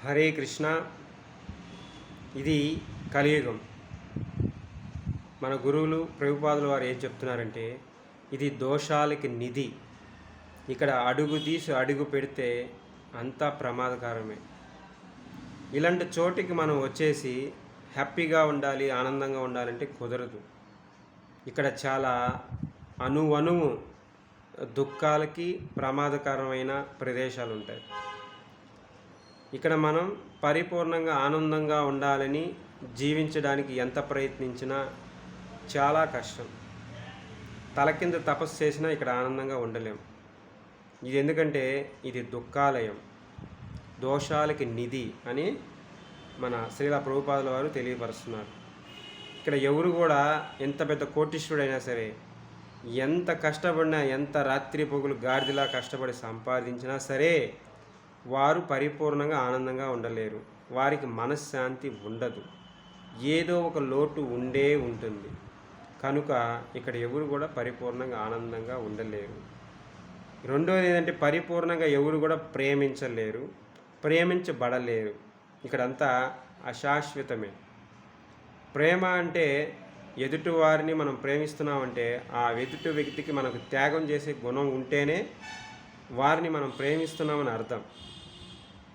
హరే కృష్ణ. ఇది కలియుగం. మన గురువులు ప్రభుపాదుల వారు ఏం చెప్తున్నారంటే, ఇది దోషాలకి నిధి. ఇక్కడ అడుగు తీసి అడుగు పెడితే అంతా ప్రమాదకరమే. ఇలాంటి చోటికి మనం వచ్చేసి హ్యాపీగా ఉండాలి, ఆనందంగా ఉండాలంటే కుదరదు. ఇక్కడ చాలా అణువణువు దుఃఖాలకి ప్రమాదకరమైన ప్రదేశాలు ఉంటాయి. ఇక్కడ మనం పరిపూర్ణంగా ఆనందంగా ఉండాలని జీవించడానికి ఎంత ప్రయత్నించినా చాలా కష్టం. తల కింద తపస్సు చేసినా ఇక్కడ ఆనందంగా ఉండలేం. ఇది ఎందుకంటే ఇది దుఃఖాలయం, దోషాలకి నిధి అని మన శ్రీల ప్రభుపాదుల వారు తెలియపరుస్తున్నారు. ఇక్కడ ఎవరు కూడా ఎంత పెద్ద కోటీశ్వరుడైనా సరే, ఎంత కష్టపడినా, ఎంత రాత్రి పొగులు గాడిదలా కష్టపడి సంపాదించినా సరే వారు పరిపూర్ణంగా ఆనందంగా ఉండలేరు. వారికి మనశ్శాంతి ఉండదు. ఏదో ఒక లోటు ఉండే ఉంటుంది. కనుక ఇక్కడ ఎవరు కూడా పరిపూర్ణంగా ఆనందంగా ఉండలేరు. రెండోది ఏంటంటే, పరిపూర్ణంగా ఎవరు కూడా ప్రేమించలేరు, ప్రేమించబడలేరు. ఇక్కడంతా అశాశ్వతమే. ప్రేమ అంటే ఎదుటి వారిని మనం ప్రేమిస్తున్నామంటే ఆ ఎదుటి వ్యక్తికి మనకు త్యాగం చేసే గుణం ఉంటేనే వారిని మనం ప్రేమిస్తున్నామని అర్థం.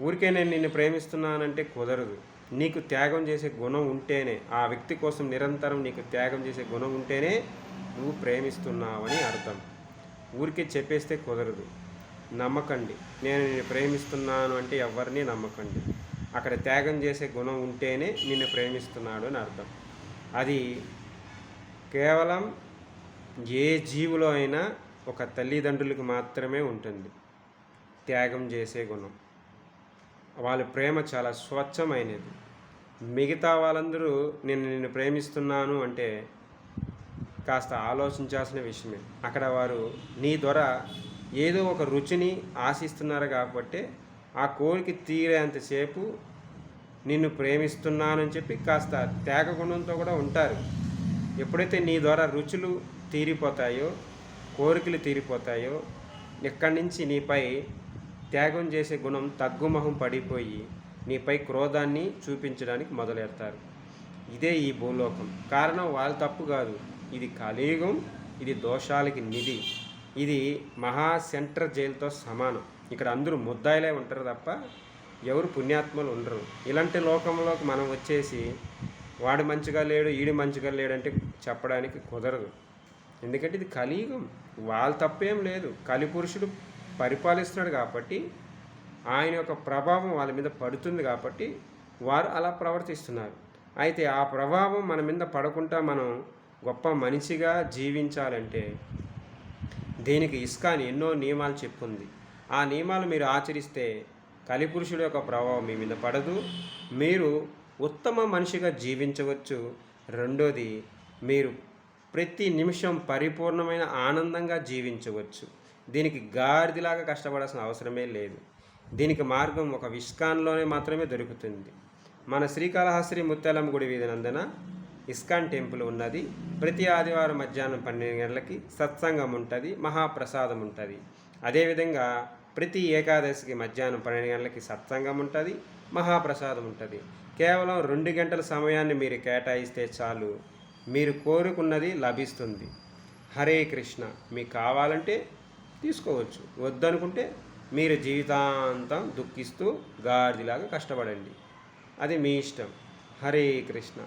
ఊరికే నేను నిన్ను ప్రేమిస్తున్నానంటే కుదరదు. నీకు త్యాగం చేసే గుణం ఉంటేనే, ఆ వ్యక్తి కోసం నిరంతరం నీకు త్యాగం చేసే గుణం ఉంటేనే నువ్వు ప్రేమిస్తున్నావని అర్థం. ఊరికే చెప్పేస్తే కుదరదు. నమ్మకండి. నేను నిన్ను ప్రేమిస్తున్నాను అంటే ఎవరిని నమ్మకండి. అక్కడ త్యాగం చేసే గుణం ఉంటేనే నిన్ను ప్రేమిస్తున్నాడు అని అర్థం. అది కేవలం ఏ జీవులో అయినా ఒక తల్లిదండ్రులకు మాత్రమే ఉంటుంది త్యాగం చేసే గుణం. వాళ్ళ ప్రేమ చాలా స్వచ్ఛమైనది. మిగతా వాళ్ళందరూ నేను నిన్ను ప్రేమిస్తున్నాను అంటే కాస్త ఆలోచించాల్సిన విషయమే. అక్కడ వారు నీ ద్వారా ఏదో ఒక రుచిని ఆశిస్తున్నారు కాబట్టి ఆ కోరిక తీరేంతసేపు నిన్ను ప్రేమిస్తున్నానని చెప్పి కాస్త త్యాగ గుణంతో కూడా ఉంటారు. ఎప్పుడైతే నీ ద్వారా రుచులు తీరిపోతాయో, కోరికలు తీరిపోతాయో, ఇక్కడి నుంచి నీపై త్యాగం చేసే గుణం తగ్గుమొహం పడిపోయి నీపై క్రోధాన్ని చూపించడానికి మొదలెడతారు. ఇదే ఈ భూలోకం. కారణం వాళ్ళ తప్పు కాదు. ఇది కలియుగం. ఇది దోషాలకి నిధి. ఇది మహా సెంట్రల్ జైలుతో సమానం. ఇక్కడ అందరూ ముద్దాయిలే ఉంటారు తప్ప ఎవరు పుణ్యాత్మలు ఉండరు. ఇలాంటి లోకంలోకి మనం వచ్చేసి వాడు మంచిగా లేడు, ఈడు మంచిగా లేడంటే చెప్పడానికి కుదరదు. ఎందుకంటే ఇది కలియుగం. వాళ్ళ తప్పేం లేదు. కలిపురుషుడు పరిపాలిస్తున్నాడు కాబట్టి ఆయన యొక్క ప్రభావం వాళ్ళ మీద పడుతుంది కాబట్టి వారు అలా ప్రవర్తిస్తున్నారు. అయితే ఆ ప్రభావం మన మీద పడకుండా మనం గొప్ప మనిషిగా జీవించాలంటే దీనికి ఇస్కాన్ ఎన్నో నియమాలు చెప్పుంది. ఆ నియమాలు మీరు ఆచరిస్తే కలిపురుషుడు యొక్క ప్రభావం మీ మీద పడదు. మీరు ఉత్తమ మనిషిగా జీవించవచ్చు. రెండోది, మీరు ప్రతి నిమిషం పరిపూర్ణమైన ఆనందంగా జీవించవచ్చు. దీనికి గాడిదలాగా కష్టపడాల్సిన అవసరమే లేదు. దీనికి మార్గం ఒక ఇస్కాన్లోనే మాత్రమే దొరుకుతుంది. మన శ్రీకాళహస్తి ముత్యాలమ్మ గుడి వీధి నందున ఇస్కాన్ టెంపుల్ ఉన్నది. ప్రతి ఆదివారం మధ్యాహ్నం 12 గంటలకి సత్సంగం ఉంటుంది, మహాప్రసాదం ఉంటుంది. అదేవిధంగా ప్రతి ఏకాదశికి మధ్యాహ్నం 12 గంటలకి సత్సంగం ఉంటుంది, మహాప్రసాదం ఉంటుంది. కేవలం 2 గంటల సమయాన్ని మీరు కేటాయిస్తే చాలు, మీరు కోరుకున్నది లభిస్తుంది. హరే కృష్ణ. మీకు కావాలంటే తీసుకోవచ్చు, వద్దనుకుంటే మీరు జీవితాంతం దుఃఖిస్తూ గాడిలాగా కష్టపడండి. అది మీ ఇష్టం. హరే కృష్ణ.